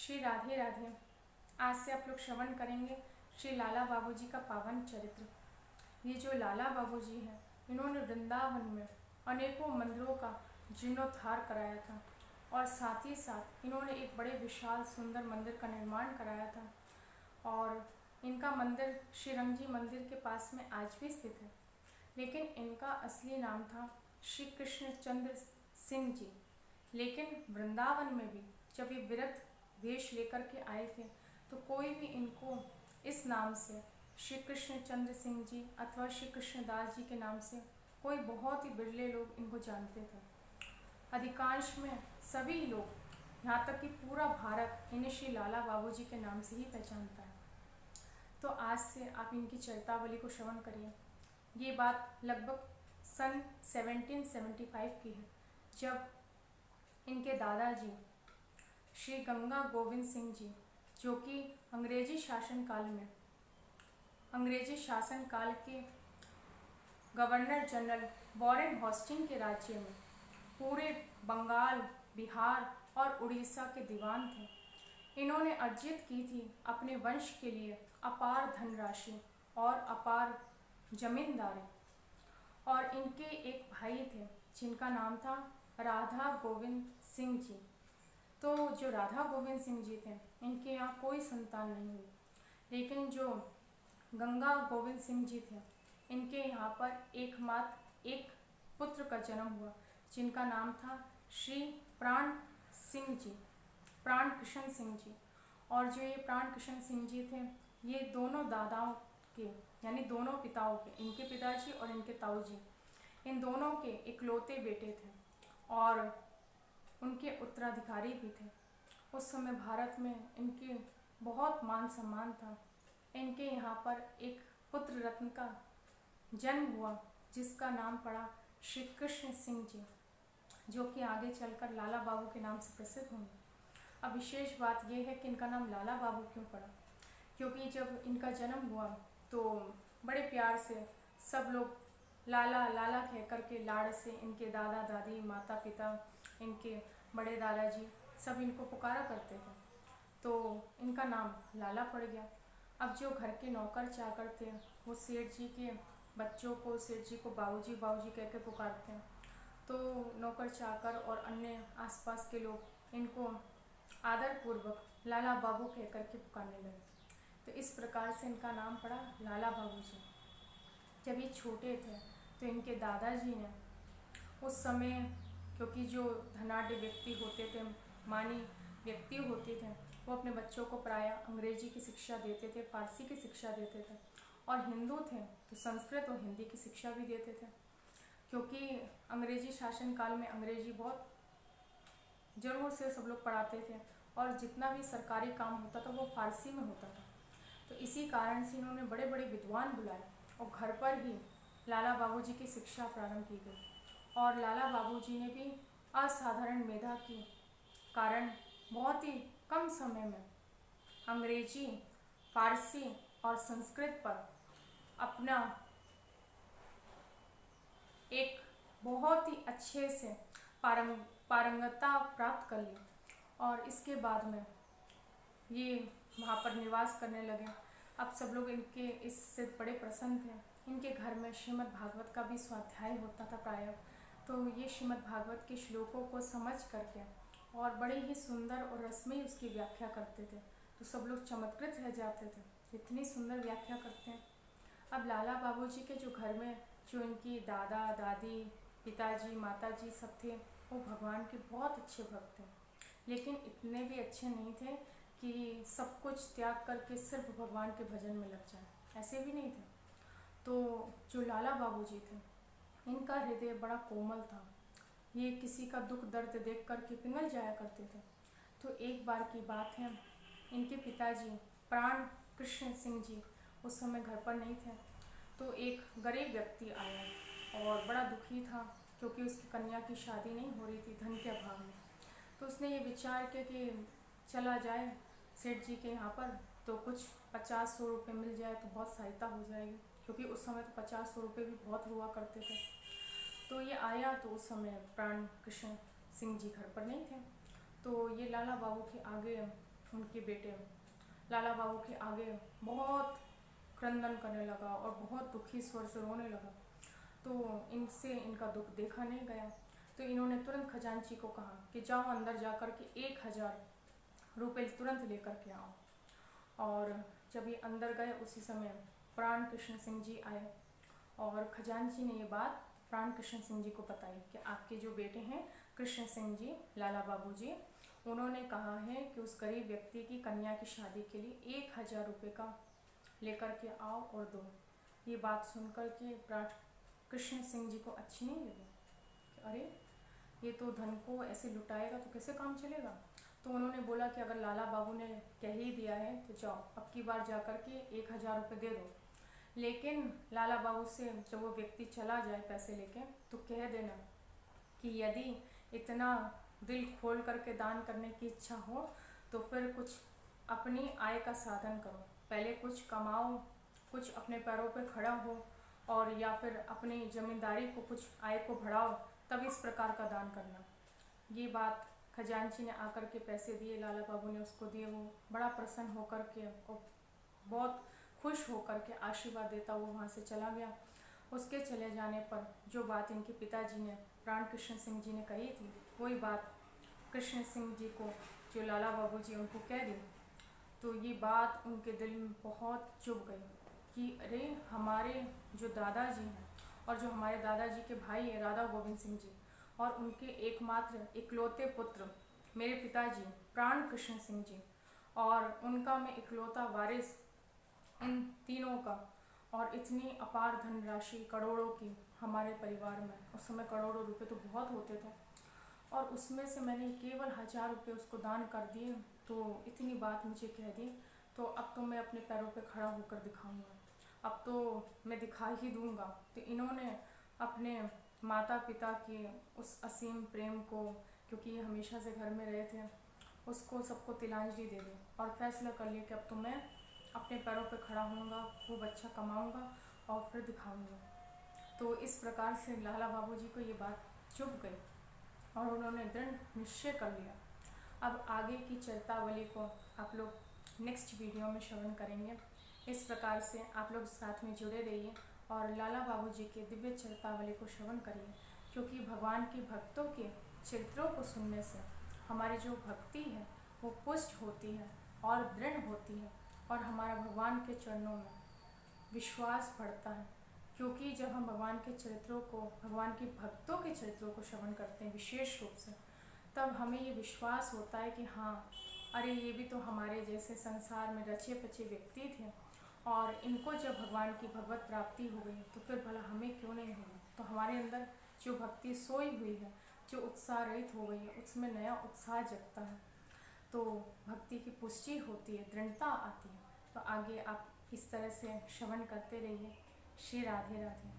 श्री राधे राधे। आज से आप लोग श्रवण करेंगे श्री लाला बाबू जी का पावन चरित्र। ये जो लाला बाबू जी हैं, इन्होंने वृंदावन में अनेकों मंदिरों का जीर्णोद्धार कराया था और साथ ही साथ इन्होंने एक बड़े विशाल सुंदर मंदिर का निर्माण कराया था। और इनका मंदिर श्रीरंग जी मंदिर के पास में आज भी स्थित है, लेकिन इनका असली नाम था श्री कृष्ण चंद्र सिंह जी। लेकिन वृंदावन में भी जब ये विरक्त वेश लेकर के आए थे तो कोई भी इनको इस नाम से श्री कृष्ण चंद्र सिंह जी अथवा श्री कृष्णदास जी के नाम से कोई बहुत ही बिरले लोग इनको जानते थे। अधिकांश में सभी लोग, यहाँ तक कि पूरा भारत, इन्हें श्री लाला बाबू जी के नाम से ही पहचानता है। तो आज से आप इनकी चरितावली को श्रवण करिए। ये बात लगभग सन 1775 की है, जब इनके दादाजी श्री गंगा गोविंद सिंह जी, जो कि अंग्रेजी शासन काल के गवर्नर जनरल वॉरेन हॉस्टिंग के राज्य में पूरे बंगाल, बिहार और उड़ीसा के दीवान थे। इन्होंने अर्जित की थी अपने वंश के लिए अपार धनराशि और अपार जमींदारी। और इनके एक भाई थे जिनका नाम था राधा गोविंद सिंह जी। तो जो राधा गोविंद सिंह जी थे, इनके यहाँ कोई संतान नहीं हुई, लेकिन जो गंगा गोविंद सिंह जी थे, इनके यहाँ पर एकमात्र एक पुत्र का जन्म हुआ, जिनका नाम था श्री प्राण कृष्ण सिंह जी। और जो ये प्राण कृष्ण सिंह जी थे, ये दोनों दादाओं के, यानी दोनों पिताओं के, इनके पिताजी और इनके ताऊ जी, इन दोनों के इकलौते बेटे थे और उनके उत्तराधिकारी भी थे। उस समय भारत में इनके बहुत मान सम्मान था। इनके यहाँ पर एक पुत्र रत्न का जन्म हुआ, जिसका नाम पड़ा श्री कृष्ण सिंह जी, जो कि आगे चलकर लाला बाबू के नाम से प्रसिद्ध होंगे। अब विशेष बात यह है कि इनका नाम लाला बाबू क्यों पड़ा, क्योंकि जब इनका जन्म हुआ तो बड़े प्यार से सब लोग लाला लाला कह करके लाड़ से इनके दादा दादी, माता पिता, इनके बड़े दादाजी सब इनको पुकारा करते थे, तो इनका नाम लाला पड़ गया। अब जो घर के नौकर चाकर थे, वो सेठ जी के बच्चों को, सेठ जी को बाबूजी बाबूजी कह के पुकारते हैं, तो नौकर चाकर और अन्य आसपास के लोग इनको आदरपूर्वक लाला बाबू कह करके पुकारने लगे। तो इस प्रकार से इनका नाम पड़ा लाला बाबू जी। जब ये छोटे थे तो इनके दादाजी ने उस समय, क्योंकि जो धनाढ्य व्यक्ति होते थे, मानी व्यक्ति होते थे, वो अपने बच्चों को प्रायः अंग्रेजी की शिक्षा देते थे, फारसी की शिक्षा देते थे, और हिंदू थे तो संस्कृत और हिंदी की शिक्षा भी देते थे, क्योंकि अंग्रेजी शासन काल में अंग्रेजी बहुत ज़रूर से सब लोग पढ़ाते थे और जितना भी सरकारी काम होता था वो फारसी में होता था। तो इसी कारण से इन्होंने बड़े बड़े विद्वान बुलाए और घर पर ही लाला बाबू जी की शिक्षा प्रारंभ की गई। और लाला बाबू जी ने भी असाधारण मेधा के कारण बहुत ही कम समय में अंग्रेजी, फारसी और संस्कृत पर अपना एक बहुत ही अच्छे से पारंगतता प्राप्त कर ली। और इसके बाद में ये वहाँ पर निवास करने लगे। अब सब लोग इनके इससे बड़े प्रसन्न थे। इनके घर में श्रीमद् भागवत का भी स्वाध्याय होता था प्रायः, तो ये श्रीमद् भागवत के श्लोकों को समझ करके और बड़े ही सुंदर और रसमयी उसकी व्याख्या करते थे, तो सब लोग चमत्कृत रह जाते थे, इतनी सुंदर व्याख्या करते हैं। अब लाला बाबू जी के जो घर में जो इनकी दादा दादी, पिताजी, माताजी सब थे, वो भगवान के बहुत अच्छे भक्त थे, लेकिन इतने भी अच्छे नहीं थे कि सब कुछ त्याग करके सिर्फ भगवान के भजन में लग जाए, ऐसे भी नहीं थे। तो जो लाला बाबू जी थे, इनका हृदय बड़ा कोमल था। ये किसी का दुख दर्द देख करके पिघल जाया करते थे। तो एक बार की बात है, इनके पिताजी प्राण कृष्ण सिंह जी उस समय घर पर नहीं थे, तो एक गरीब व्यक्ति आया और बड़ा दुखी था, क्योंकि उसकी कन्या की शादी नहीं हो रही थी धन के अभाव में। तो उसने ये विचार किया कि चला जाए सेठ जी के यहाँ पर, तो कुछ 50-100 रुपये मिल जाए तो बहुत सहायता हो जाएगी, क्योंकि उस समय तो 50-100 रुपये भी बहुत हुआ करते थे। तो ये आया, तो उस समय प्राण कृष्ण सिंह जी घर पर नहीं थे, तो ये लाला बाबू के आगे उनके बेटे लाला बाबू के आगे बहुत क्रंदन करने लगा और बहुत दुखी स्वर से रोने लगा। तो इनसे इनका दुख देखा नहीं गया, तो इन्होंने तुरंत खजांची को कहा कि जाओ अंदर जा कर के 1000 रुपये तुरंत लेकर के आओ। और जब ये अंदर गए उसी समय प्राण कृष्ण सिंह जी आए और खजांची ने ये बात प्राण कृष्ण सिंह जी को बताई कि आपके जो बेटे हैं कृष्ण सिंह जी, लाला बाबू जी, उन्होंने कहा है कि उस गरीब व्यक्ति की कन्या की शादी के लिए 1000 रुपये का लेकर के आओ और दो। ये बात सुनकर के प्राण कृष्ण सिंह जी को अच्छी नहीं लगी। अरे ये तो धन को ऐसे लुटाएगा तो कैसे काम चलेगा। तो उन्होंने बोला कि अगर लाला बाबू ने कह ही दिया है तो जाओ अब की बार जा कर के 1000 रुपये दे दो। लेकिन लाला बाबू से जब वो व्यक्ति चला जाए पैसे लेके तो कह देना कि यदि इतना दिल खोल करके दान करने की इच्छा हो तो फिर कुछ अपनी आय का साधन करो, पहले कुछ कमाओ, कुछ अपने पैरों पे खड़ा हो और या फिर अपनी जमींदारी को कुछ आय को बढ़ाओ, तब इस प्रकार का दान करना। ये बात खजांची ने आकर के पैसे दिए, लाला बाबू ने उसको दिए। वो बड़ा प्रसन्न होकर के और बहुत खुश होकर के आशीर्वाद देता वो वहाँ से चला गया। उसके चले जाने पर जो बात इनके पिताजी ने प्राण कृष्ण सिंह जी ने कही थी वही बात कृष्ण सिंह जी को जो लाला बाबू जी उनको कह दी। तो ये बात उनके दिल में बहुत चुभ गई कि अरे हमारे जो दादाजी हैं और जो हमारे दादाजी के भाई हैं राधा गोविंद सिंह जी और उनके एकमात्र इकलौते पुत्र मेरे पिताजी प्राण कृष्ण सिंह जी और उनका मैं इकलौता वारिस, इन तीनों का और इतनी अपार धनराशि करोड़ों की हमारे परिवार में, उस समय करोड़ों रुपए तो बहुत होते थे और उसमें से मैंने केवल 1000 रुपये उसको दान कर दिए, तो इतनी बात मुझे कह दी। तो अब तो मैं अपने पैरों पे खड़ा होकर दिखाऊंगा, अब तो मैं दिखा ही दूंगा। तो इन्होंने अपने माता पिता के उस असीम प्रेम को, क्योंकि ये हमेशा से घर में रहे थे, उसको सबको तिलांजलि दे दी और फैसला कर लिया कि अब तो मैं अपने पैरों पे खड़ा होऊंगा, खूब अच्छा कमाऊंगा और फिर दिखाऊंगा। तो इस प्रकार से लाला बाबू जी को ये बात चुभ गई और उन्होंने दृढ़ निश्चय कर लिया। अब आगे की चरितावली को आप लोग नेक्स्ट वीडियो में श्रवण करेंगे। इस प्रकार से आप लोग साथ में जुड़े रहिए और लाला बाबू जी के दिव्य चरितावली को श्रवण करिए, क्योंकि भगवान के भक्तों के चरित्रों को सुनने से हमारी जो भक्ति है वो पुष्ट होती है और दृढ़ होती है और हमारा भगवान के चरणों में विश्वास बढ़ता है। क्योंकि जब हम भगवान के चरित्रों को, भगवान के भक्तों के चरित्रों को श्रवण करते हैं विशेष रूप से, तब हमें ये विश्वास होता है कि हाँ, अरे ये भी तो हमारे जैसे संसार में रचे पचे व्यक्ति थे और इनको जब भगवान की भगवत प्राप्ति हो गई तो फिर भला हमें क्यों नहीं होगी। तो हमारे अंदर जो भक्ति सोई हुई है, जो उत्साह रहित हो गई है, उसमें नया उत्साह जगता है, तो भक्ति की पुष्टि होती है, दृढ़ता आती है। तो आगे आप इस तरह से श्रवण करते रहिए। श्री राधे राधे।